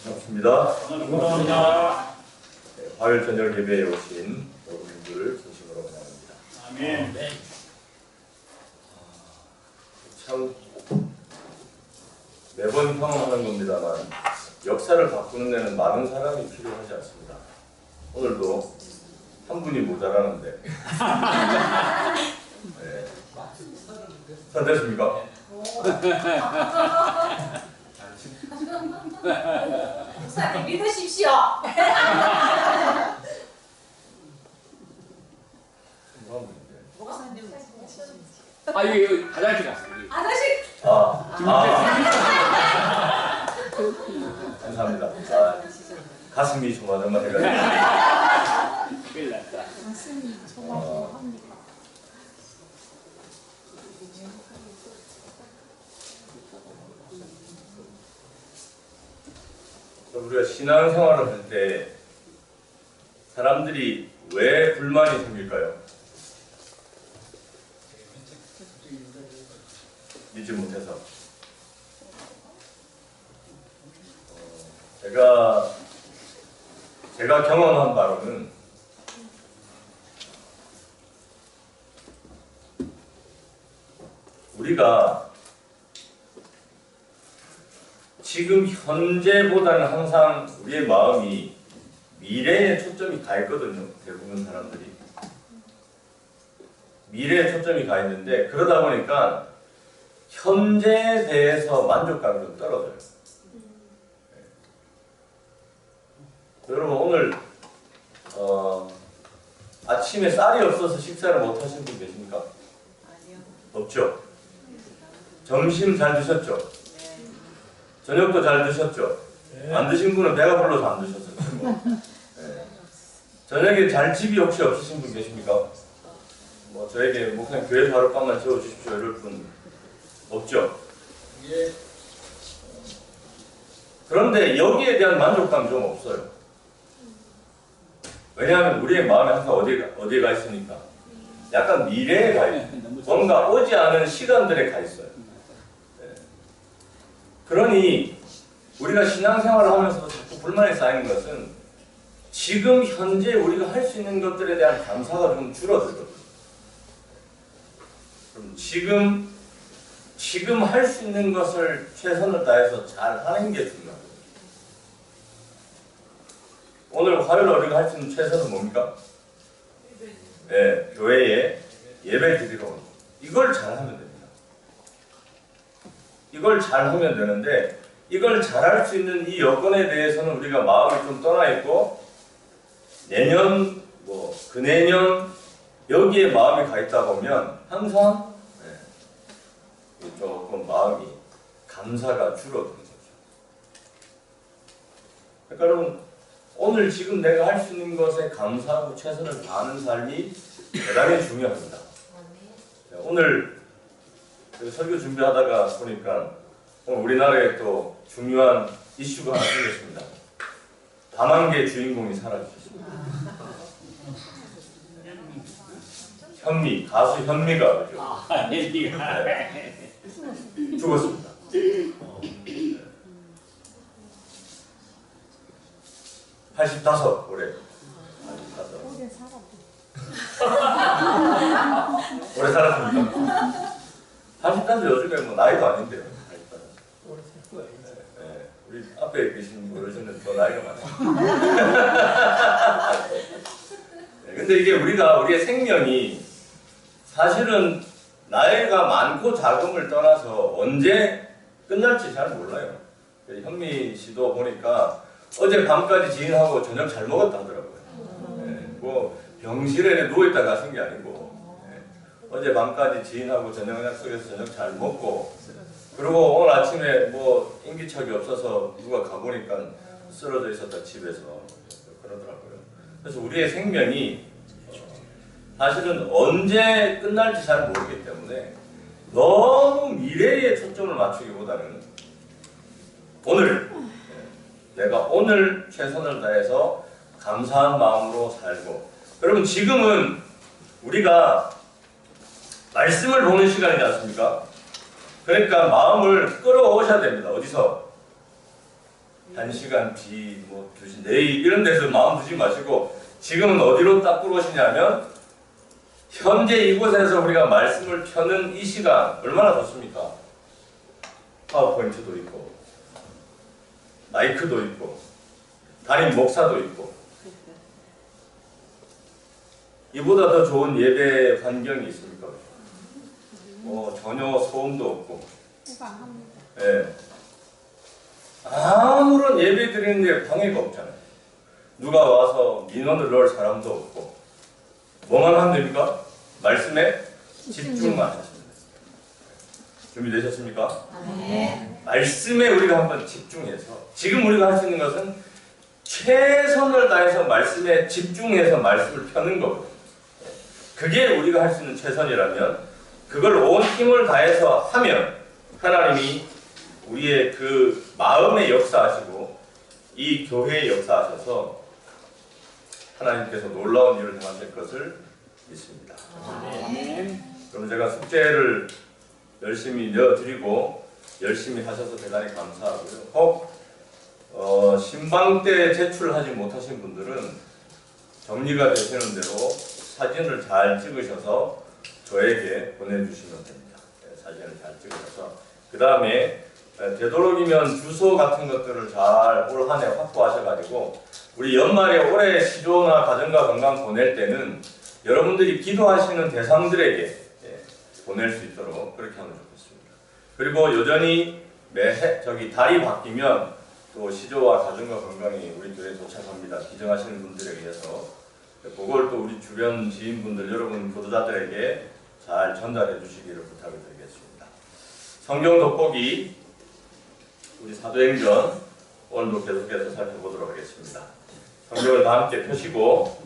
반갑습니다. 감사합니다. 화요일 저녁 예배에 오신 여러분들을 진심으로 환영합니다. 아멘. 참 매번 경험하는 겁니다만 역사를 바꾸는 데는 많은 사람이 필요하지 않습니다. 오늘도 한 분이 모자라는데 네. 잘 되십니까? 목사님 믿으십시오. 여기 화장실 갔어요. 아저씨. 감사합니다. 가슴이 조마조마해가지고. 큰일 났다. 가슴이 조마조마합니다. 우리가 신앙생활을 할 때 사람들이 왜 불만이 생길까요? 믿지 못해서. 제가 경험한 바로는 우리가 지금 현재보다는 항상 우리의 마음이 미래에 초점이 가 있거든요. 대부분 사람들이 미래에 초점이 가 있는데 그러다 보니까 현재에 대해서 만족감이 좀 떨어져요. 여러분 오늘 아침에 쌀이 없어서 식사를 못 하신 분 계십니까? 아니요. 없죠? 점심 잘 드셨죠? 저녁도 잘 드셨죠? 네. 안 드신 분은 배가 불러서 안 드셨어요. 네. 저녁에 잘 집이 혹시 없으신 분 계십니까? 뭐 저에게 목사님 교회에서 하룻밤만 재워주십시오 이럴 분 없죠? 예. 그런데 여기에 대한 만족감이 좀 없어요. 왜냐하면 우리의 마음이 항상 어디에 가 있으니까 약간 미래에 가 있어요. 뭔가 오지 않은 시간들에 가 있어요. 그러니 우리가 신앙생활을 하면서 자꾸 불만이 쌓이는 것은 지금 현재 우리가 할 수 있는 것들에 대한 감사가 좀 줄어들거든요. 그럼 지금 할 수 있는 것을 최선을 다해서 잘 하는 게 중요합니다. 오늘 화요일 우리가 할 수 있는 최선은 뭡니까? 네, 교회에 예배 드리러 오는 거. 이걸 잘하면 됩니다. 이걸 잘하면 되는데 이걸 잘할 수 있는 이 여건에 대해서는 우리가 마음이 좀 떠나 있고 내년, 그내년 여기에 마음이 가 있다 보면 항상 조금 마음이 감사가 줄어드는 거죠. 그러니까 여러분 오늘 지금 내가 할 수 있는 것에 감사하고 최선을 다하는 삶이 대단히 중요합니다. 오늘 설교 준비하다가 보니까 오늘 우리나라에 또 중요한 이슈가 하나 생겼습니다. 다만계 주인공이 사라지셨습니다. 현미, 가수 현미가 그죠? 네. 죽었습니다. 85 올해. 85. 오래 살았습니까? 85 요즘에 뭐 나이도 아닌데요. 네, 우리 앞에 계신 어르신은 더 나이가 많아요. 네, 근데 이게 우리의 생명이 사실은 나이가 많고 작음을 떠나서 언제 끝날지 잘 몰라요. 현미 씨도 보니까 어제 밤까지 지인하고 저녁 잘 먹었다 하더라고요. 네, 뭐 병실에 누워있다 가신 게 아니고 어제 밤까지 지인하고 저녁 약속해서 저녁 잘 먹고 그리고 오늘 아침에 뭐 인기척이 없어서 누가 가보니까 쓰러져 있었다 집에서 그러더라고요. 그래서 우리의 생명이 사실은 언제 끝날지 잘 모르기 때문에 너무 미래에 초점을 맞추기보다는 오늘 내가 오늘 최선을 다해서 감사한 마음으로 살고 여러분 지금은 우리가 말씀을 보는 시간이지 않습니까? 그러니까 마음을 끌어오셔야 됩니다. 어디서? 1시간 뒤, 뭐 2시, 내일 이런 데서 마음 두지 마시고 지금은 어디로 딱 들어오시냐면 현재 이곳에서 우리가 말씀을 펴는 이 시간 얼마나 좋습니까? 파워포인트도 있고 마이크도 있고 담임 목사도 있고 이보다 더 좋은 예배 환경이 있습니까? 전혀 소음도 없고 호강합니다. 예. 아무런 예배 드리는데 방해가 없잖아요. 누가 와서 민원을 넣을 사람도 없고 뭐만 하면 됩니까? 말씀에 집중만 하시면 됩니다. 준비되셨습니까? 네. 말씀에 우리가 한번 집중해서 지금 우리가 할 수 있는 것은 최선을 다해서 말씀에 집중해서 말씀을 펴는 거거든요. 그게 우리가 할 수 있는 최선이라면 그걸 온 힘을 다해서 하면 하나님이 우리의 그 마음의 역사하시고 이 교회의 역사하셔서 하나님께서 놀라운 일을 행하실 것을 믿습니다. 그럼 제가 숙제를 열심히 내어드리고 열심히 하셔서 대단히 감사하고요. 혹 신방 때 제출하지 못하신 분들은 정리가 되시는 대로 사진을 잘 찍으셔서 저에게 보내주시면 됩니다. 사진을 잘 찍으셔서 그 다음에 되도록이면 주소 같은 것들을 잘 올 한 해 확보하셔가지고 우리 연말에 올해 시조나 가정과 건강 보낼 때는 여러분들이 기도하시는 대상들에게 보낼 수 있도록 그렇게 하면 좋겠습니다. 그리고 여전히 매해 달이 바뀌면 또 시조와 가정과 건강이 우리 교회에 도착합니다. 기증하시는 분들에 의해서 그걸 또 우리 주변 지인분들 여러분 보도자들에게 잘 전달해 주시기를 부탁을 드리겠습니다. 성경 돋보기 우리 사도행전 오늘도 계속해서 살펴보도록 하겠습니다. 성경을 다 함께 펴시고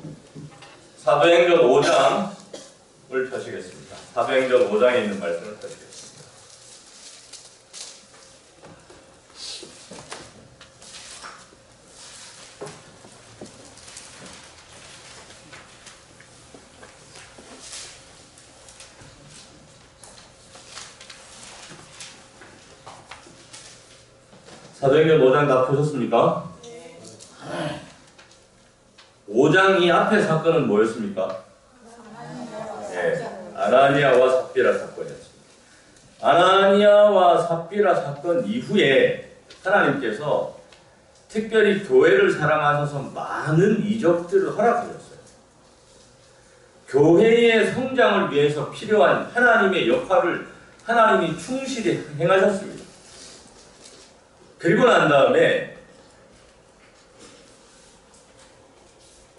사도행전 5장을 펴시겠습니다. 사도행전 5장에 있는 말씀을 펴시겠습니다. 사도행전 5장 다 펴셨습니까? 네. 5장 이 앞에 사건은 뭐였습니까? 네, 아나니아와 삽비라 사건이었습니다. 아나니아와 삽비라 사건 이후에 하나님께서 특별히 교회를 사랑하셔서 많은 이적들을 허락하셨어요. 교회의 성장을 위해서 필요한 하나님의 역할을 하나님이 충실히 행하셨습니다. 그리고 난 다음에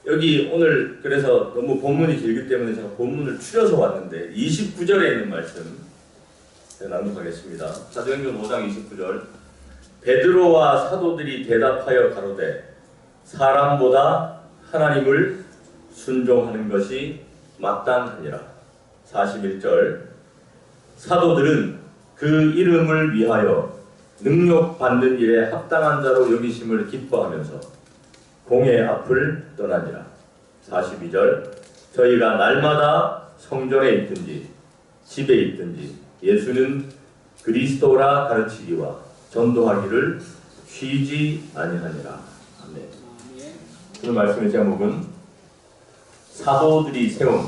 여기 오늘 그래서 너무 본문이 길기 때문에 제가 본문을 추려서 왔는데 29절에 있는 말씀 제가 낭독하겠습니다. 사도행전 5장 29절 베드로와 사도들이 대답하여 가로되 사람보다 하나님을 순종하는 것이 마땅하니라. 41절 사도들은 그 이름을 위하여 능력받는 일에 합당한 자로 여기심을 기뻐하면서 공의 앞을 떠나니라. 42절 저희가 날마다 성전에 있든지 집에 있든지 예수는 그리스도라 가르치기와 전도하기를 쉬지 아니하니라. 아멘. 오늘 말씀의 제목은 사도들이 세운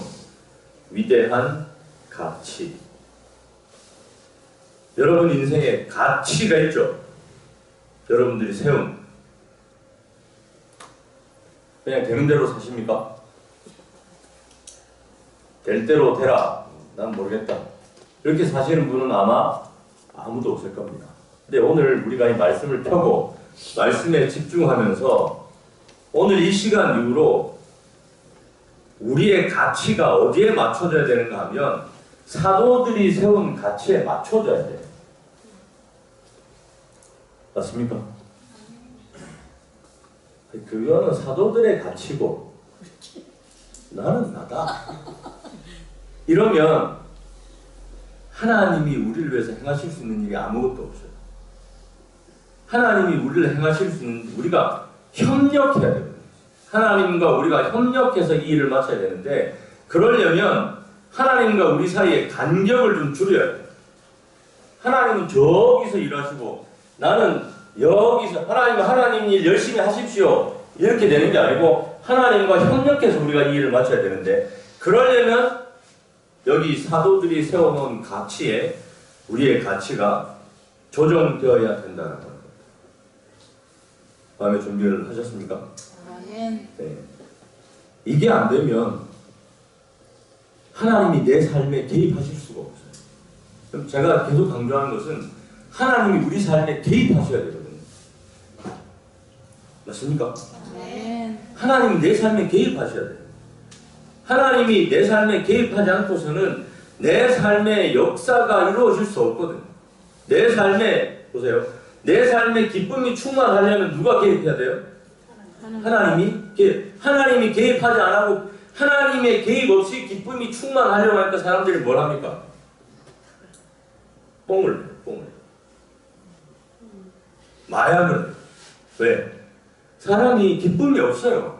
위대한 가치. 여러분 인생에 가치가 있죠? 여러분들이 세운 그냥 되는 대로 사십니까? 될 대로 되라. 난 모르겠다. 이렇게 사시는 분은 아마 아무도 없을 겁니다. 근데 오늘 우리가 이 말씀을 펴고 말씀에 집중하면서 오늘 이 시간 이후로 우리의 가치가 어디에 맞춰져야 되는가 하면 사도들이 세운 가치에 맞춰져야 돼요. 맞습니까? 그거는 사도들의 가치고 나는 나다. 이러면 하나님이 우리를 위해서 행하실 수 있는 일이 아무것도 없어요. 하나님이 우리를 행하실 수 있는 우리가 협력해야 돼요. 하나님과 우리가 협력해서 이 일을 마쳐야 되는데 그러려면 하나님과 우리 사이의 간격을 좀 줄여야 돼요. 하나님은 저기서 일하시고 나는 여기서 하나님 일 열심히 하십시오. 이렇게 되는 게 아니고 하나님과 협력해서 우리가 이 일을 마쳐야 되는데 그러려면 여기 사도들이 세워놓은 가치에 우리의 가치가 조정되어야 된다는 겁니다. 마음의 준비를 하셨습니까? 아멘. 네. 이게 안 되면 하나님이 내 삶에 개입하실 수가 없어요. 그럼 제가 계속 강조하는 것은 하나님이 우리 삶에 개입하셔야 되거든요. 맞습니까? 아멘. 하나님이 내 삶에 개입하셔야 돼요. 하나님이 내 삶에 개입하지 않고서는 내 삶의 역사가 이루어질 수 없거든요. 내 삶에, 보세요. 내 삶에 기쁨이 충만하려면 누가 개입해야 돼요? 하나님이 개입하지 않고 하나님의 개입 없이 기쁨이 충만하려고 하니까 사람들이 뭘 합니까? 뽕을 해요. 마약을 해요. 왜? 사람이 기쁨이 없어요.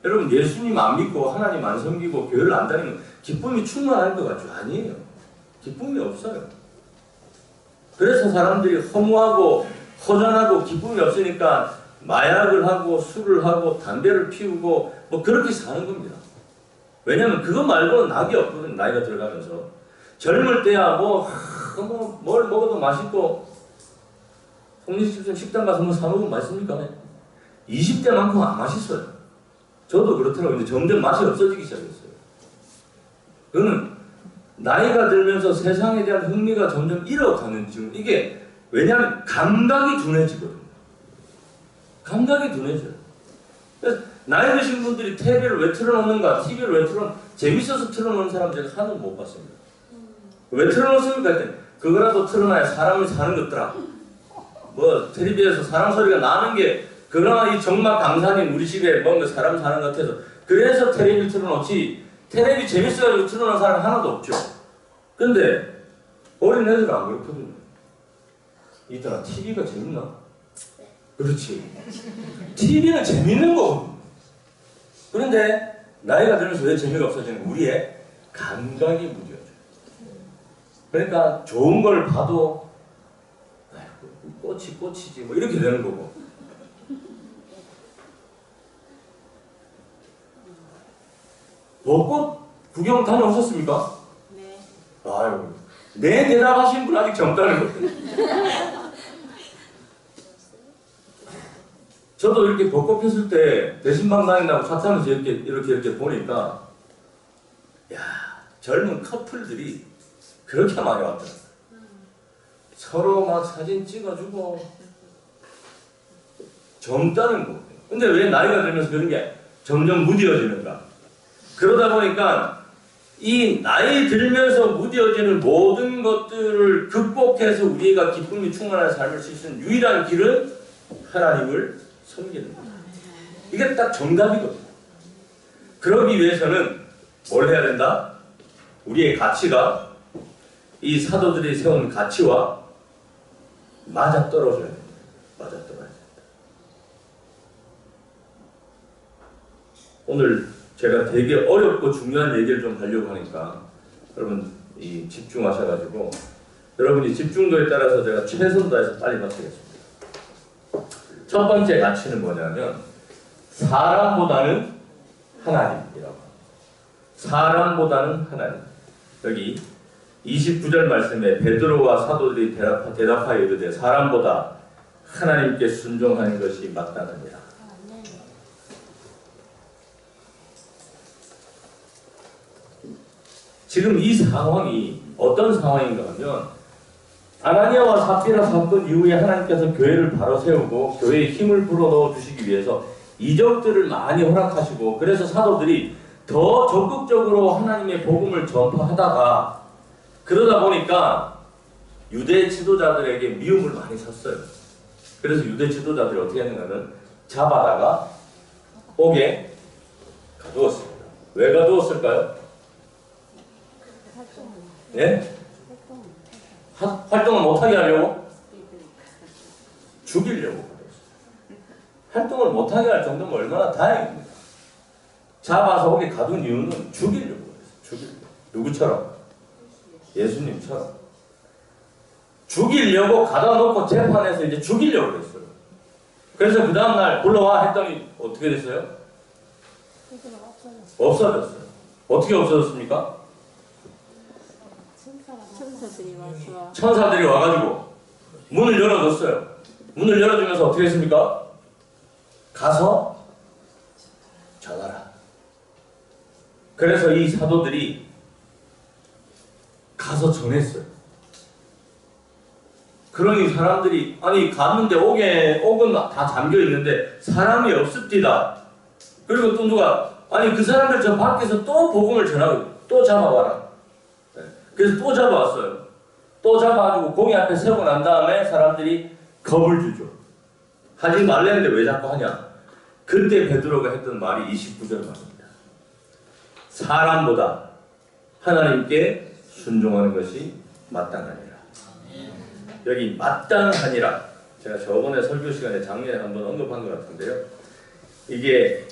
여러분 예수님 안 믿고 하나님 안 섬기고 교회를 안 다니면 기쁨이 충만할 것 같죠? 아니에요. 기쁨이 없어요. 그래서 사람들이 허무하고 허전하고 기쁨이 없으니까 마약을 하고 술을 하고 담배를 피우고 뭐 그렇게 사는 겁니다. 왜냐하면 그거 말고는 낙이 없거든요. 나이가 들어가면서 젊을 때야 뭘 먹어도 맛있고 성리식전 식당 가서 뭐 사 먹으면 맛있습니까? 20대만큼 안 맛있어요. 저도 그렇더라고요. 근데 점점 맛이 없어지기 시작했어요. 그거는 나이가 들면서 세상에 대한 흥미가 점점 잃어가는 지금 이게 왜냐하면 감각이 둔해지거든요. 감각이 둔해져요. 그래서 나이 드신 분들이 TV를 왜 틀어놓는가? TV를 왜 재밌어서 틀어놓는 사람 제가 하나도 못 봤습니다. 왜 틀어놓습니까? 했더니 그거라도 틀어놔야 사람을 사는 것더라. 뭐 텔레비에서 사람 소리가 나는 게 그러나 이 정말 강사님 우리 집에 뭔가 사람 사는 것 같아서 그래서 텔레비 틀어놓지 텔레비 재밌어가지고 틀어놓은 사람 하나도 없죠. 근데 어린애들은 안 그렇거든요. 이따가 TV가 재밌나? 그렇지. TV는 재밌는 거거든요. 그런데 나이가 들면서 왜 재미가 없어지는 거예요? 우리의 감각이 무뎌져요. 그러니까 좋은 걸 봐도 꽃이지 뭐 이렇게 되는 거고. 벚꽃 구경 다녀오셨습니까? 네. 아유, 네 대답하신 분 아직 젊다는 거예요. 저도 이렇게 벚꽃 폈을 때 대신방 다닌다고 차 타면서 이렇게 보니까 야 젊은 커플들이 그렇게 많이 왔더라고요. 서로 막 사진 찍어주고 젊다는 거. 근데 왜 나이가 들면서 그런 게 점점 무뎌지는가? 그러다 보니까 이 나이 들면서 무뎌지는 모든 것들을 극복해서 우리가 기쁨이 충만한 삶을 살 수 있는 유일한 길은 하나님을 섬기는 거예요. 이게 딱 정답이거든요. 그러기 위해서는 뭘 해야 된다? 우리의 가치가 이 사도들이 세운 가치와 맞아떨어져야 됩니다. 맞아떨어져야 됩니다. 오늘 제가 되게 어렵고 중요한 얘기를 좀 하려고 하니까 여러분 집중하셔가지고 여러분이 집중도에 따라서 제가 최선 다해서 빨리 마치겠습니다. 첫 번째 가치는 뭐냐면 사람보다는 하나님이라고 합니다. 사람보다는 하나님. 여기 29절 말씀에 베드로와 사도들이 대답하여 이르되 사람보다 하나님께 순종하는 것이 마땅하니라. 지금 이 상황이 어떤 상황인가 하면 아나니아와 삽비라 사건 이후에 하나님께서 교회를 바로 세우고 교회에 힘을 불어넣어 주시기 위해서 이적들을 많이 허락하시고 그래서 사도들이 더 적극적으로 하나님의 복음을 전파하다가 그러다 보니까 유대 지도자들에게 미움을 많이 샀어요. 그래서 유대 지도자들이 어떻게 했는가는 잡아다가 옥에 가두었습니다. 왜 가두었을까요? 예? 활동을 못하게 하려고? 죽이려고 그랬어요. 활동을 못하게 할 정도면 얼마나 다행입니다. 잡아서 옥에 가둔 이유는 죽이려고 그랬어요. 누구처럼? 예수님처럼. 죽이려고 가다 놓고 재판에서 이제 죽이려고 했어요. 그래서 그 다음날 불러와 했더니 어떻게 됐어요? 없어졌어요. 어떻게 없어졌습니까? 천사들이 와서 천사들이 와가지고 문을 열어줬어요. 문을 열어주면서 어떻게 했습니까? 가서 전하라. 그래서 이 사도들이 가서 전했어요. 그러니 사람들이 아니 갔는데 옥은 다 잠겨 있는데 사람이 없습니다. 그리고 또 누가 아니 그 사람들 저 밖에서 또 복음을 전하고 또 잡아와라. 그래서 또 잡아왔어요. 또 잡아가지고 공의 앞에 세우고 난 다음에 사람들이 겁을 주죠. 하지 말랬는데 왜 자꾸 하냐? 그때 베드로가 했던 말이 29절 말입니다. 사람보다 하나님께 순종하는 것이 마땅하니라. 여기 마땅하니라. 제가 저번에 설교 시간에 작년에 한번 언급한 것 같은데요. 이게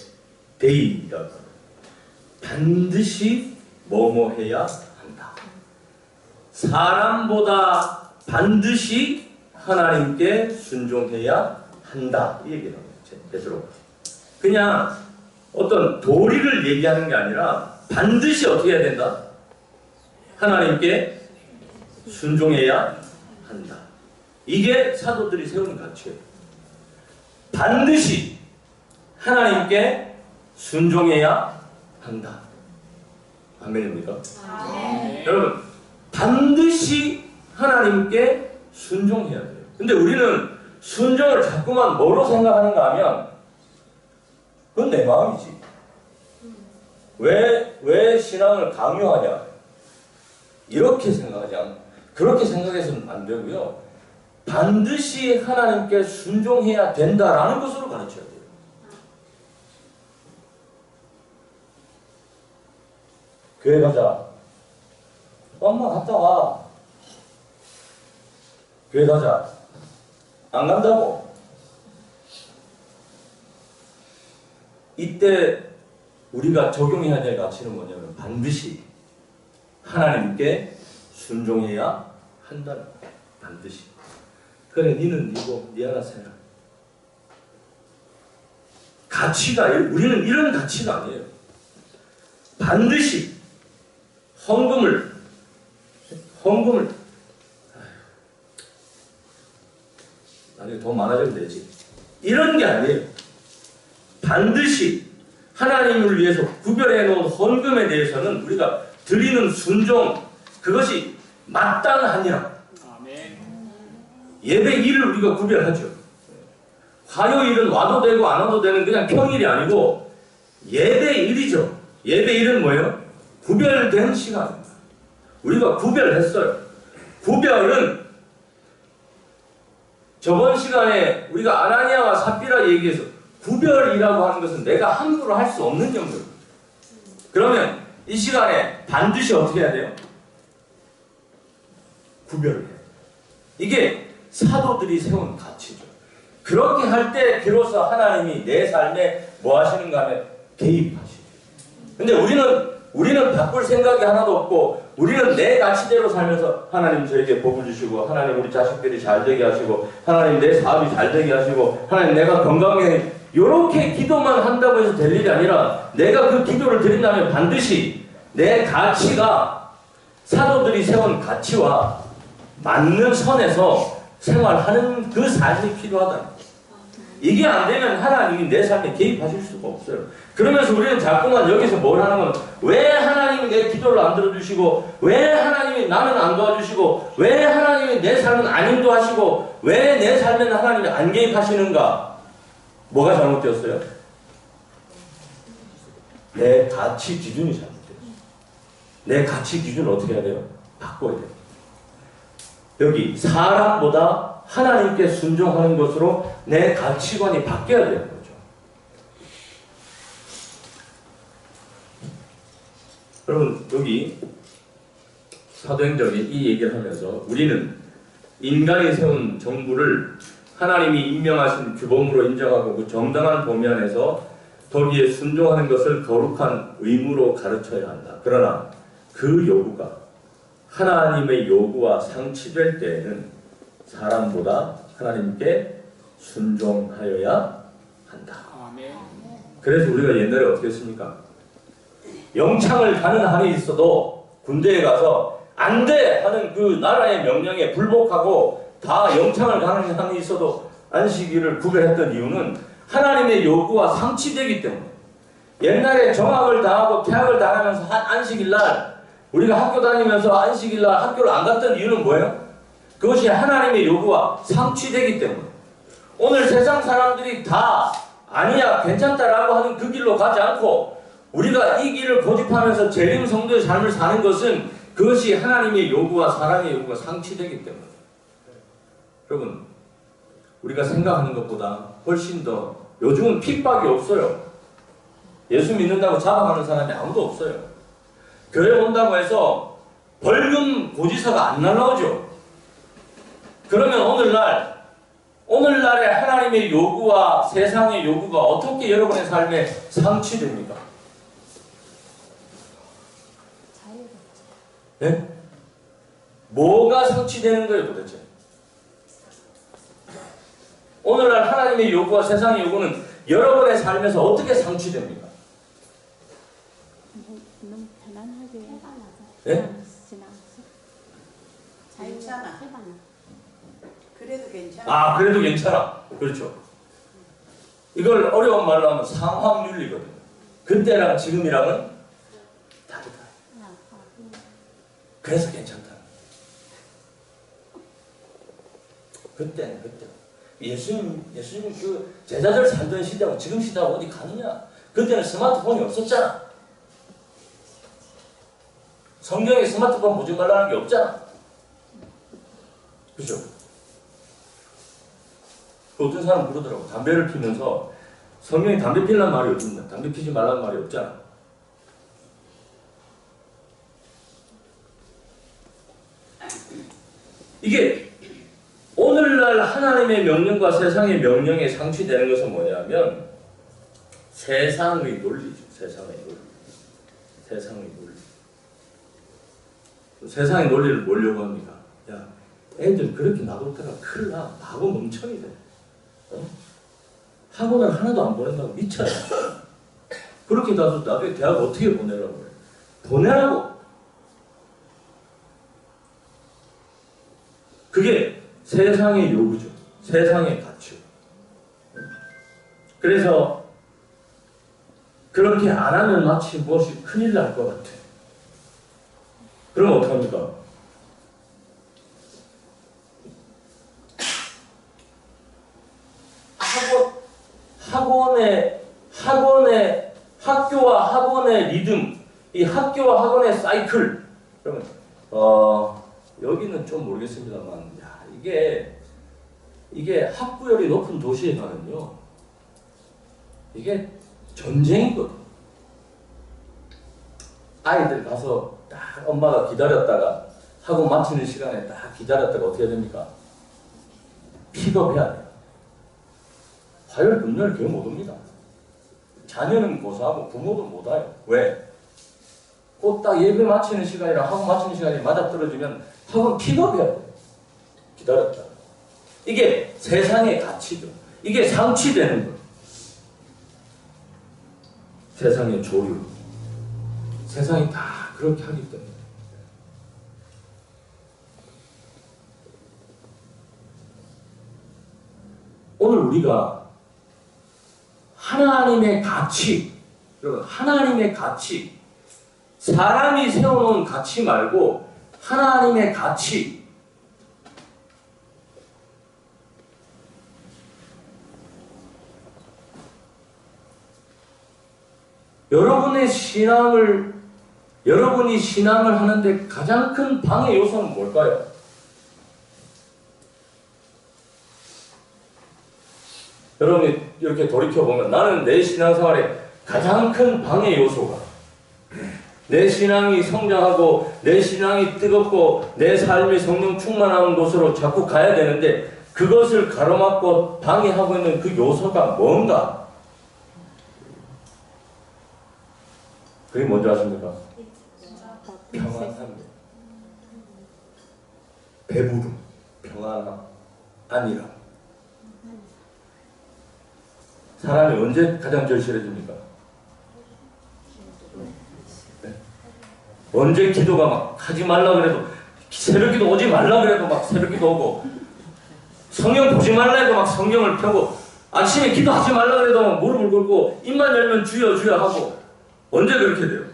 데이라고 합니다. 반드시 뭐뭐해야 한다. 사람보다 반드시 하나님께 순종해야 한다. 이 얘기를 합니다. 베드로가. 그냥 어떤 도리를 얘기하는 게 아니라 반드시 어떻게 해야 된다? 하나님께 순종해야 한다. 이게 사도들이 세운 가치예요. 반드시 하나님께 순종해야 한다. 아멘입니까? 네. 여러분, 반드시 하나님께 순종해야 돼요. 근데 우리는 순종을 자꾸만 뭐로 생각하는가 하면 그건 내 마음이지. 왜 신앙을 강요하냐? 이렇게 생각하지 않고 그렇게 생각해서는 안 되고요. 반드시 하나님께 순종해야 된다라는 것으로 가르쳐야 돼요. 교회 가자. 엄마 갔다 와. 교회 가자. 안 간다고. 이때 우리가 적용해야 될 가치는 뭐냐면 반드시 하나님께 순종해야 한다는 거예요. 반드시. 그래, 니는 니고 니 알아서 해라. 가치가, 우리는 이런 가치가 아니에요. 반드시 헌금을 나중에 돈 많아지면 되지. 이런 게 아니에요. 반드시 하나님을 위해서 구별해 놓은 헌금에 대해서는 우리가 드리는 순종, 그것이 마땅하니라. 아멘. 예배일을 우리가 구별하죠. 화요일은 와도 되고 안 와도 되는 그냥 평일이 아니고 예배일이죠. 예배일은 뭐예요? 구별된 시간입니다. 우리가 구별했어요. 구별은 저번 시간에 우리가 아나니아와 삽비라 얘기해서 구별이라고 하는 것은 내가 함부로 할 수 없는 영역입니다. 그러면 이 시간에 반드시 어떻게 해야 돼요? 구별을 해요. 이게 사도들이 세운 가치죠. 그렇게 할 때 비로소 하나님이 내 삶에 뭐 하시는가 하면 개입하시죠. 근데 우리는 바꿀 생각이 하나도 없고 우리는 내 가치대로 살면서 하나님 저에게 복을 주시고 하나님 우리 자식들이 잘 되게 하시고 하나님 내 사업이 잘 되게 하시고 하나님 내가 건강해 이렇게 기도만 한다고 해서 될 일이 아니라 내가 그 기도를 드린다면 반드시 내 가치가 사도들이 세운 가치와 맞는 선에서 생활하는 그 삶이 필요하다. 이게 안 되면 하나님이 내 삶에 개입하실 수가 없어요. 그러면서 우리는 자꾸만 여기서 뭘 하는 건 왜 하나님이 내 기도를 안 들어주시고 왜 하나님이 나는 안 도와주시고 왜 하나님이 내 삶은 안 인도하시고 왜 내 삶에는 하나님이 안 개입하시는가? 뭐가 잘못되었어요? 내 가치 기준이 잘못되었어요. 내 가치 기준을 어떻게 해야 돼요? 바꿔야 돼요. 여기 사람보다 하나님께 순종하는 것으로 내 가치관이 바뀌어야 되는 거죠. 여러분 여기 사도행전이 이 얘기를 하면서 우리는 인간이 세운 정부를 하나님이 임명하신 규범으로 인정하고 그 정당한 범위 안에서 거기에 순종하는 것을 거룩한 의무로 가르쳐야 한다. 그러나 그 요구가 하나님의 요구와 상치될 때에는 사람보다 하나님께 순종하여야 한다. 아멘. 그래서 우리가 옛날에 어떻게 했습니까? 영창을 가는 한이 있어도 군대에 가서 안 돼! 하는 그 나라의 명령에 불복하고 다 영창을 가는 한이 있어도 안식일을 구별했던 이유는 하나님의 요구와 상치되기 때문에. 옛날에 정학을 당하고 퇴학을 당하면서 한 안식일날 우리가 학교 다니면서 안식일날 학교를 안 갔던 이유는 뭐예요? 그것이 하나님의 요구와 상치되기 때문에. 오늘 세상 사람들이 다 아니야 괜찮다라고 하는 그 길로 가지 않고 우리가 이 길을 고집하면서 재림 성도의 삶을 사는 것은 그것이 하나님의 요구와 사랑의 요구가 상치되기 때문에. 여러분, 우리가 생각하는 것보다 훨씬 더 요즘은 핍박이 없어요. 예수 믿는다고 잡아가는 사람이 아무도 없어요. 교회 온다고 해서 벌금 고지서가 안 날라오죠. 그러면 오늘날의 하나님의 요구와 세상의 요구가 어떻게 여러분의 삶에 상치됩니까? 네? 뭐가 상치되는 거예요 도대체? 오늘날 하나님의 요구와 세상의 요구는 여러분의 삶에서 어떻게 상치됩니까? 너무 편안하게 네? 괜찮아. 그래도 괜찮아. 아, 그래도 괜찮아. 그렇죠. 이걸 어려운 말로 하면 상황윤리거든요. 그때랑 지금이랑은 다르다. 그래서 괜찮다. 그때는 그때. 예수님 그 제자들 살던 시대하고 지금 시대하고 어디 가느냐? 그때는 스마트폰이 없었잖아. 성경에 스마트폰 보지 말라는 게 없잖아. 그죠? 어떤 사람 그러더라고. 담배를 피면서 성경에 담배 피우라는 말이 없습니다. 담배 피지 말라는 말이 없잖아. 이게 오늘날 하나님의 명령과 세상의 명령에 상취되는 것은 뭐냐면 세상의 논리죠. 세상의 논리. 세상의 논리. 세상의 논리를 뭐려고 합니까? 야, 애들 그렇게 놔뒀다가 큰일 나. 바보 멍청이 돼. 어? 학원을 하나도 안 보낸다고 미쳐요. 그렇게 놔둬 나중에 대학 어떻게 보내라고 그래? 보내라고. 그게 세상의 요구죠. 세상의 가치. 그래서 그렇게 안 하면 마치 무엇이 큰일 날 것 같아. 그럼 어떡합니까? 학교와 학원의 리듬, 이 학교와 학원의 사이클. 그러면 여기는 좀 모르겠습니다만, 야, 이게 학구열이 높은 도시에 가면요, 이게 전쟁이거든. 아이들 가서 딱 엄마가 기다렸다가 학원 마치는 시간에 딱 기다렸다가 어떻게 됩니까? 픽업해야 돼요. 화요일 금요일 교회 못 옵니다. 자녀는 고사하고 부모도 못 와요. 왜? 곧 딱 예배 마치는 시간이랑 학원 마치는 시간이 맞아떨어지면 학원 픽업해야 돼요. 기다렸다. 이게 세상의 가치죠. 이게 상치되는 거예요. 세상의 조류. 세상이 다 그렇게 하기 때문에. 오늘 우리가 하나님의 가치, 여러분, 하나님의 가치, 사람이 세워놓은 가치 말고 하나님의 가치, 여러분이 신앙을 하는데 가장 큰 방해 요소는 뭘까요? 여러분이 이렇게 돌이켜보면 나는 내 신앙생활에 가장 큰 방해 요소가 내 신앙이 성장하고 내 신앙이 뜨겁고 내 삶이 성령 충만한 곳으로 자꾸 가야 되는데 그것을 가로막고 방해하고 있는 그 요소가 뭔가? 그게 뭔지 아십니까? 평안함, 배부름, 평안함. 아니라. 사람이 언제 가장 절실해집니까? 네? 언제 기도가 막 하지 말라 그래도 새벽기도 오지 말라 그래도 막 새벽기도 오고 성경 보지 말라 해도 막 성경을 펴고 아침에 기도하지 말라 그래도 무릎을 꿇고 입만 열면 주여 주여 하고 언제 그렇게 돼요?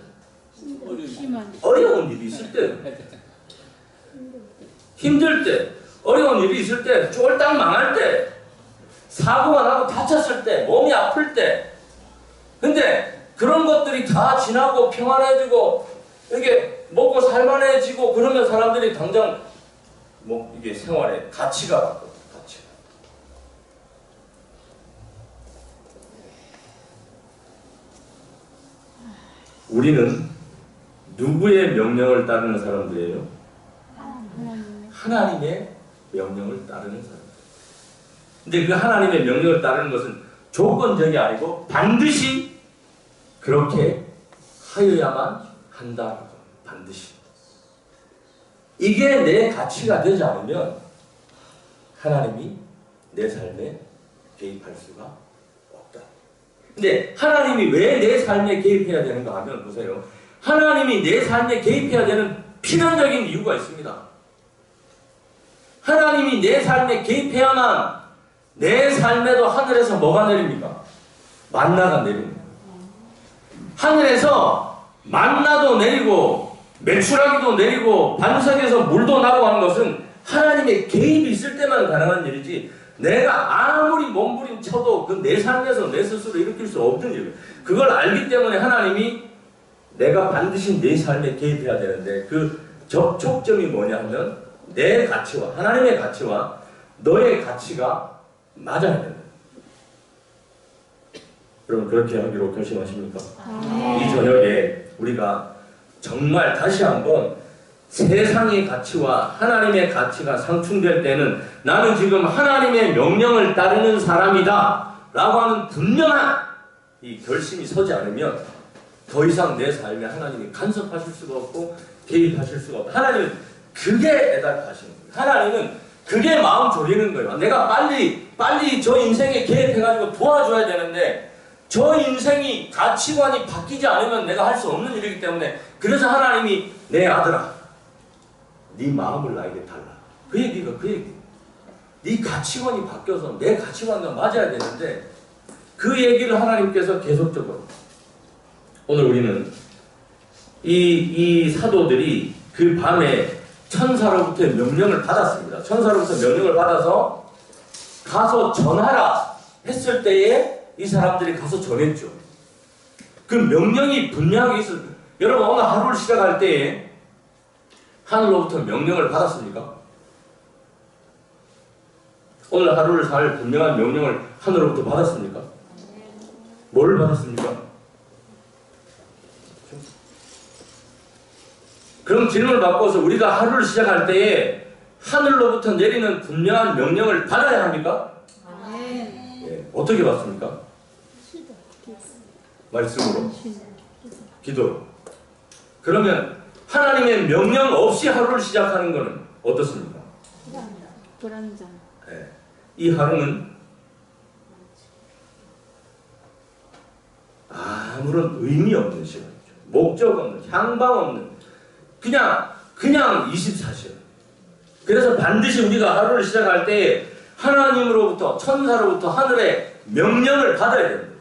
어려운 일이 있을 때, 힘들 때, 어려운 일이 있을 때, 쫄딱 망할 때, 사고가 나고 다쳤을 때, 몸이 아플 때. 근데 그런 것들이 다 지나고 평안해지고 이게 먹고 살만해지고 그러면 사람들이 당장 뭐 이게 생활에 가치가 바뀌어요. 가치가. 우리는 누구의 명령을 따르는 사람들이에요? 하나님의 명령을 따르는 사람. 근데 그 하나님의 명령을 따르는 것은 조건적이 아니고 반드시 그렇게 하여야만 한다. 반드시. 이게 내 가치가 되지 않으면 하나님이 내 삶에 개입할 수가 없다. 근데 하나님이 왜 내 삶에 개입해야 되는가 하면 보세요. 하나님이 내 삶에 개입해야 되는 필연적인 이유가 있습니다. 하나님이 내 삶에 개입해야만 내 삶에도 하늘에서 뭐가 내립니까? 만나가 내립니다. 하늘에서 만나도 내리고 메추라기도 내리고 반석에서 물도 나고 하는 것은 하나님의 개입이 있을 때만 가능한 일이지 내가 아무리 몸부림쳐도 그 내 삶에서 내 스스로 일으킬 수 없는 일. 그걸 알기 때문에 하나님이 내가 반드시 내 삶에 개입해야 되는데 그 접촉점이 뭐냐면 내 가치와 하나님의 가치와 너의 가치가 맞아야 된다. 여러분 그렇게 하기로 결심하십니까? 이 저녁에 우리가 정말 다시 한번 세상의 가치와 하나님의 가치가 상충될 때는 나는 지금 하나님의 명령을 따르는 사람이다 라고 하는 분명한 이 결심이 서지 않으면 더 이상 내 삶에 하나님이 간섭하실 수가 없고 개입하실 수가 없고 하나님은 그게 애달하시는 거예요. 하나님은 그게 마음 졸이는 거예요. 내가 빨리 저 인생에 개입해가지고 도와줘야 되는데 저 인생이 가치관이 바뀌지 않으면 내가 할 수 없는 일이기 때문에 그래서 하나님이 내 아들아 네 마음을 나에게 달라. 그 얘기가 그 얘기. 네 가치관이 바뀌어서 내 가치관과 맞아야 되는데 그 얘기를 하나님께서 계속적으로 오늘 우리는 이 사도들이 그 밤에 천사로부터 명령을 받았습니다. 천사로부터 명령을 받아서 가서 전하라 했을 때에 이 사람들이 가서 전했죠. 그 명령이 분명하게 있었어요. 여러분 오늘 하루를 시작할 때에 하늘로부터 명령을 받았습니까? 오늘 하루를 살 분명한 명령을 하늘로부터 받았습니까? 뭘 받았습니까? 그럼 질문을 바꿔서 우리가 하루를 시작할 때에 하늘로부터 내리는 분명한 명령을 받아야 합니까? 예, 어떻게 받습니까? 말씀으로, 기도로. 그러면 하나님의 명령 없이 하루를 시작하는 것은 어떻습니까? 불안정. 예, 이 하루는 아무런 의미 없는 시간이죠. 목적 없는, 향방 없는 그냥 24시간. 그래서 반드시 우리가 하루를 시작할 때 하나님으로부터 천사로부터 하늘의 명령을 받아야 됩니다.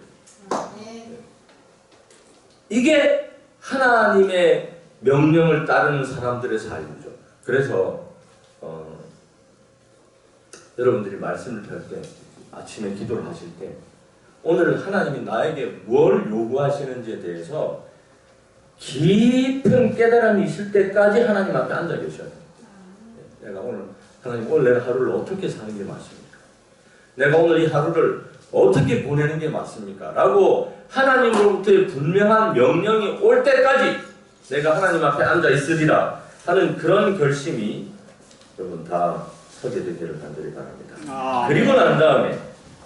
이게 하나님의 명령을 따르는 사람들의 삶이죠. 그래서 여러분들이 말씀을 펼 때 아침에 기도를 하실 때 오늘 하나님이 나에게 뭘 요구하시는지에 대해서 깊은 깨달음이 있을 때까지 하나님 앞에 앉아 계셔야 돼요. 내가 오늘 하나님 오늘 내 하루를 어떻게 사는 게 맞습니까? 내가 오늘 이 하루를 어떻게 보내는 게 맞습니까? 라고 하나님으로부터의 분명한 명령이 올 때까지 내가 하나님 앞에 앉아 있으리라 하는 그런 결심이 여러분 다 서게 되기를 간절히 바랍니다. 그리고 난 다음에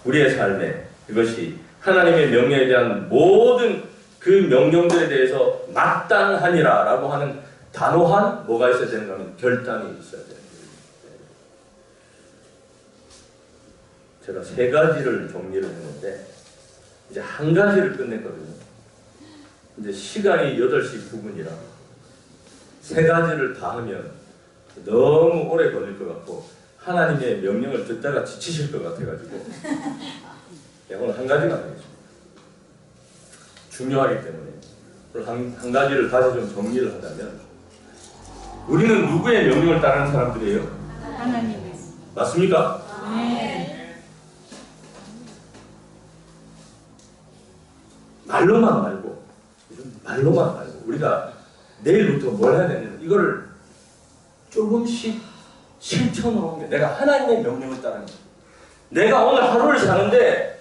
우리의 삶에 이것이 하나님의 명령에 대한 모든 그 명령들에 대해서 마땅하니라 라고 하는 단호한 뭐가 있어야 되는가 하면 결단이 있어야 되는 거예요. 제가 3가지를 정리를 했는데 이제 1가지를 끝냈거든요. 이제 시간이 8시 9분이라 3가지를 다 하면 너무 오래 걸릴 것 같고 하나님의 명령을 듣다가 지치실 것 같아가지고 오늘 1가지가 되겠습니다. 중요하기 때문에 오늘 한 가지를 다시 좀 정리를 하자면 우리는 누구의 명령을 따르는 사람들이에요? 하나님의. 맞습니까? 네. 말로만 말고 우리가 내일부터 뭘 해야 되냐면 이거를 조금씩 실천으로 옮겨. 내가 하나님의 명령을 따르는 거예요. 내가 오늘 하루를 사는데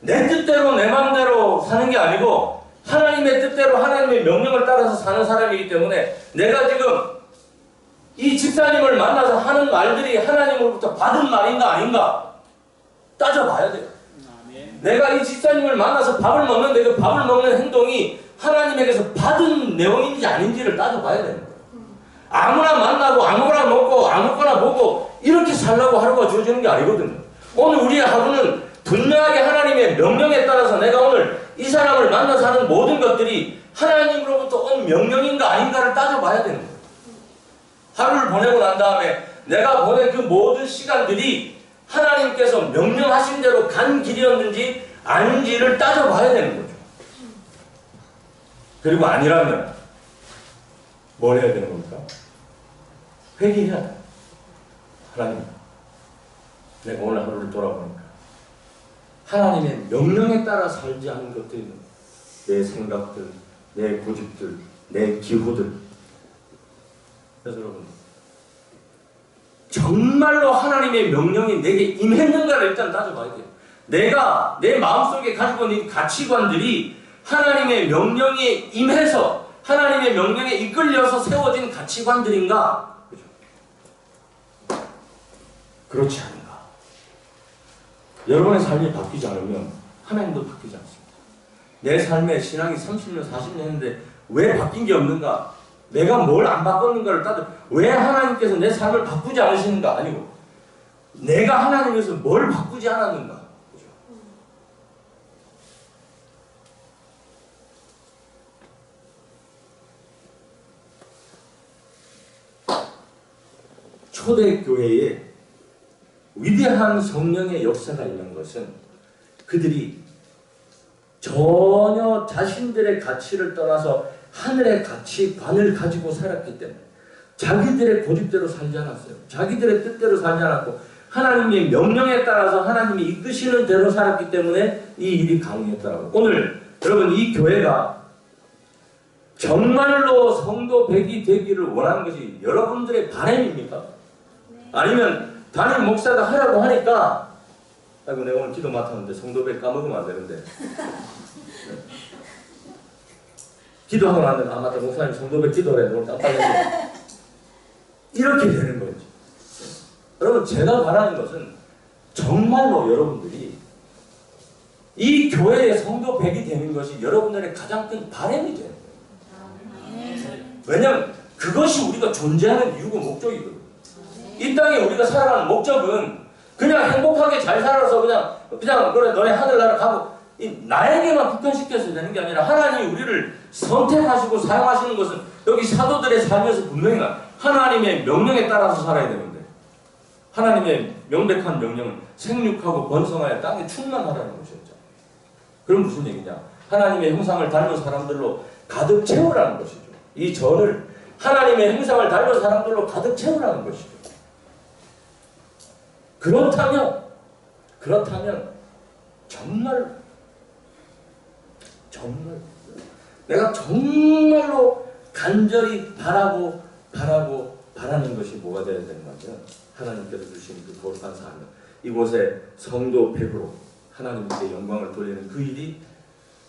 내 뜻대로 내 마음대로 사는 게 아니고 하나님의 뜻대로 하나님의 명령을 따라서 사는 사람이기 때문에 내가 지금 이 집사님을 만나서 하는 말들이 하나님으로부터 받은 말인가 아닌가 따져봐야 돼요. 내가 이 집사님을 만나서 밥을 먹는데 그 밥을 먹는 행동이 하나님에게서 받은 내용인지 아닌지를 따져봐야 되는 거예요. 아무나 만나고 아무거나 먹고 아무거나 보고 이렇게 살라고 하루가 주어지는 게 아니거든요. 오늘 우리의 하루는 분명하게 하나님의 명령에 따라서 내가 오늘 이 사람을 만나서 하는 모든 것들이 하나님으로부터 온 명령인가 아닌가를 따져봐야 되는 거예요. 하루를 보내고 난 다음에 내가 보낸 그 모든 시간들이 하나님께서 명령하신 대로 간 길이었는지 아닌지를 따져봐야 되는 거죠. 그리고 아니라면 뭘 해야 되는 겁니까? 회개해야 돼. 하나님, 내가 오늘 하루를 돌아보니까 하나님의 명령에 따라 살지 않은 것들은 내 생각들, 내 고집들, 내 기호들. 그래서 여러분, 정말로 하나님의 명령이 내게 임했는가를 일단 따져봐야 돼요. 내가 내 마음속에 가지고 있는 가치관들이 하나님의 명령에 임해서 하나님의 명령에 이끌려서 세워진 가치관들인가? 그죠? 그렇지 않은가? 여러분의 삶이 바뀌지 않으면 하나님도 바뀌지 않습니다. 내 삶의 신앙이 30년, 40년 했는데 왜 바뀐 게 없는가? 내가 뭘 안 바꿨는가를 따져. 왜 하나님께서 내 삶을 바꾸지 않으시는가? 아니고 내가 하나님께서 뭘 바꾸지 않았는가? 그죠? 초대교회에 위대한 성령의 역사가 있는 것은 그들이 전혀 자신들의 가치를 떠나서 하늘의 가치관을 가지고 살았기 때문에 자기들의 고집대로 살지 않았어요. 자기들의 뜻대로 살지 않았고 하나님의 명령에 따라서 하나님이 이끄시는 대로 살았기 때문에 이 일이 가능했더라고요. 오늘 여러분 이 교회가 정말로 성도 100이 되기를 원하는 것이 여러분들의 바람입니까? 아니면 담임 목사가 하라고 하니까 아이고 내가 오늘 기도 맡았는데 성도 100 까먹으면 안 되는데 기도하고 나는데 아 맞다 목사님 성도 100 기도를 해 오늘 깜빡했네 이렇게 되는 거지. 여러분 제가 바라는 것은 정말로 여러분들이 이 교회의 성도 100이 되는 것이 여러분들의 가장 큰 바람이 되는 거예요. 왜냐하면 그것이 우리가 존재하는 이유고 목적이거든요. 이 땅에 우리가 살아가는 목적은 그냥 행복하게 잘 살아서 그냥 그래 너네 하늘나라 가고 나에게만 국한시켜서 되는 게 아니라 하나님이 우리를 선택하시고 사용하시는 것은 여기 사도들의 삶에서 분명히 하나님의 명령에 따라서 살아야 되는데 하나님의 명백한 명령은 생육하고 번성하여 땅에 충만하라는 것이었죠. 그럼 무슨 얘기냐? 하나님의 형상을 닮은 사람들로 가득 채우라는 것이죠. 이 전을 하나님의 형상을 닮은 사람들로 가득 채우라는 것이죠. 그렇다면 정말 내가 정말로 간절히 바라는 것이 뭐가 되어야 되는가 하면 하나님께서 주신 그 거룩한 삶을 이곳에 성도 100으로 하나님께 영광을 돌리는 그 일이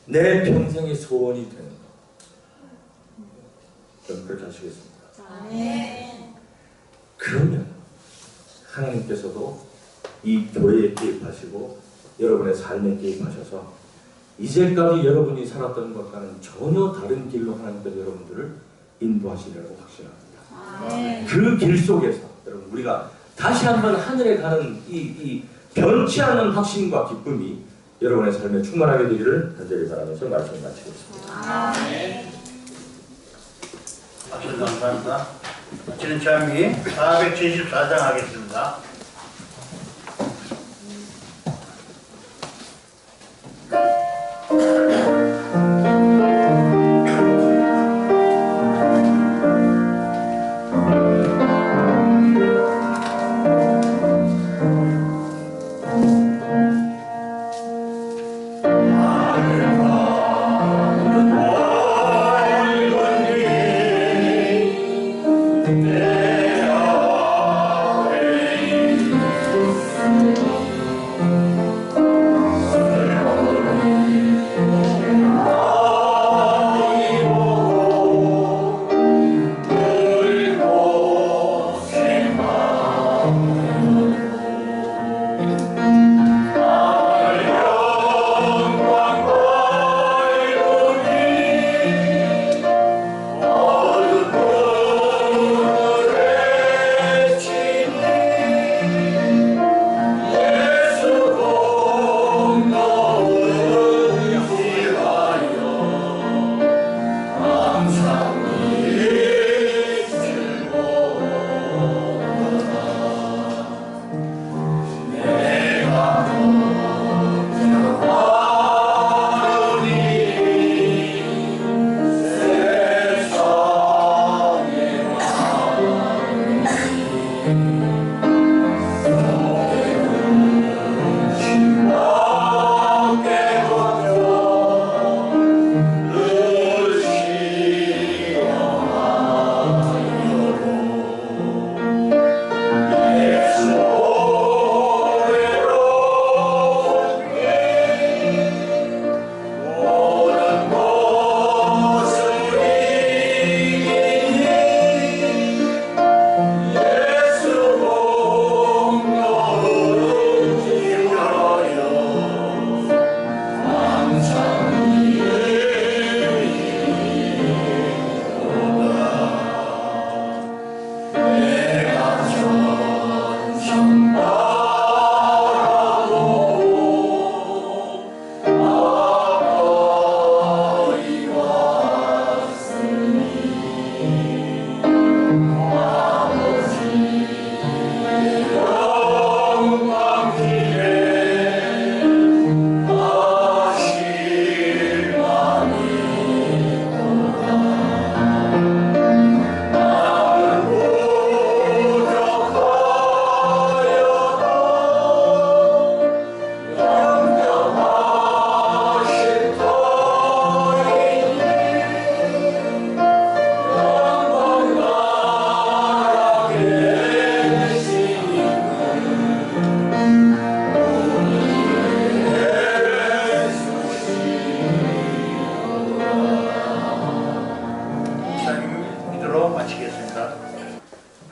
내 평생의 소원이 되는 것. 여러분 그렇게 하시겠습니다. 그러면 하나님께서도 이 교회에 개입하시고 여러분의 삶에 개입하셔서 이제까지 여러분이 살았던 것과는 전혀 다른 길로 하나님께서 여러분들을 인도하시려고 확신합니다. 그 길 속에서 여러분 우리가 다시 한번 하늘에 가는 이 변치 않는 확신과 기쁨이 여러분의 삶에 충만하게 되기를 간절히 바라면서 말씀을 마치겠습니다. 박수 감사합니다. 마치는 찬미 474장 하겠습니다.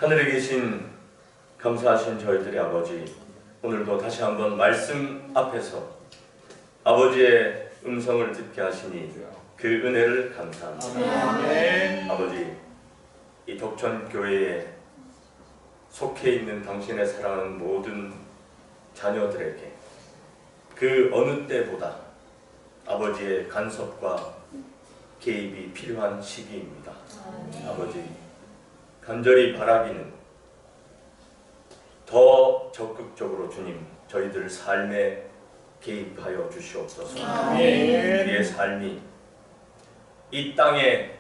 하늘에 계신 감사하신 저희들의 아버지, 오늘도 다시 한번 말씀 앞에서 아버지의 음성을 듣게 하시니 그 은혜를 감사합니다. 아버지, 이 덕천교회에 속해 있는 당신의 사랑하는 모든 자녀들에게 그 어느 때보다 아버지의 간섭과 개입이 필요한 시기입니다. 아버지, 간절히 바라기는 더 적극적으로 주님, 저희들 삶에 개입하여 주시옵소서. 우리의 삶이 이 땅의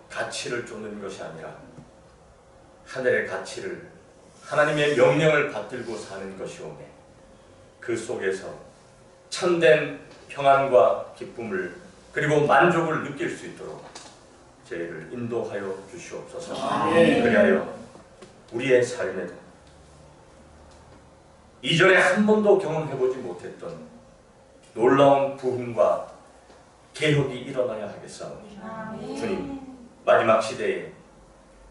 가치를 쫓는 것이 아니라 하늘의 가치를, 하나님의 명령을 받들고 사는 것이오매 그 속에서 참된 평안과 기쁨을 그리고 만족을 느낄 수 있도록 저희를 인도하여 주시옵소서. 그리하여 우리의 삶에도 이전에 한 번도 경험해보지 못했던 놀라운 부흥과 개혁이 일어나야 하겠사오니 주님, 마지막 시대에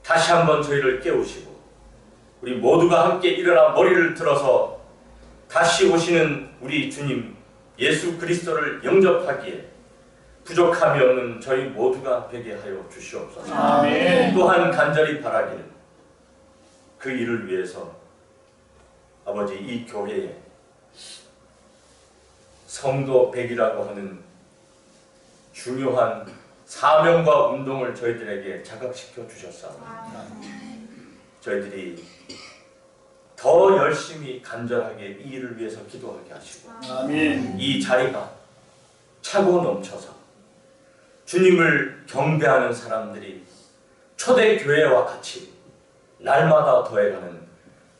다시 한번 저희를 깨우시고 우리 모두가 함께 일어나 머리를 들어서 다시 오시는 우리 주님 예수 그리스도를 영접하기에 부족함이 없는 저희 모두가 되게 하여 주시옵소서. 또한 간절히 바라기는 그 일을 위해서 아버지 이 교회에 성도 100이라고 하는 중요한 사명과 운동을 저희들에게 자각시켜 주셨사옵니다. 저희들이 더 열심히 간절하게 이 일을 위해서 기도하게 하시고 아멘. 이 자리가 차고 넘쳐서 주님을 경배하는 사람들이 초대교회와 같이 날마다 더해가는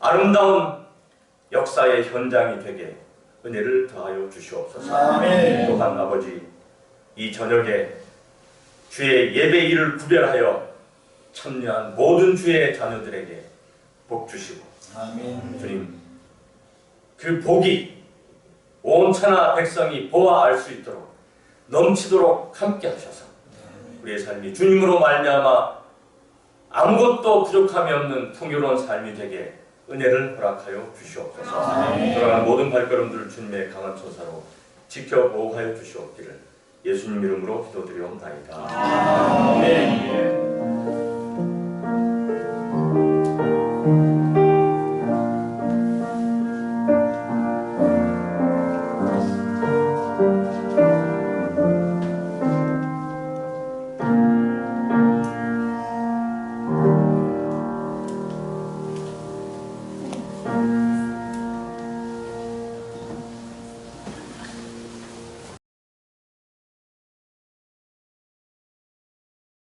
아름다운 역사의 현장이 되게 은혜를 더하여 주시옵소서. 아멘. 또한 아버지 이 저녁에 주의 예배 일을 구별하여 참여한 모든 주의 자녀들에게 복 주시고 아멘. 주님 그 복이 온 천하 백성이 보아 알 수 있도록 넘치도록 함께 하셔서 우리의 삶이 주님으로 말미암아 아무것도 부족함이 없는 풍요로운 삶이 되게 은혜를 허락하여 주시옵소서. 돌아가는 모든 발걸음들을 주님의 강한 천사로 지켜 보호하여 주시옵기를 예수님 이름으로 기도드리옵나이다. 아멘.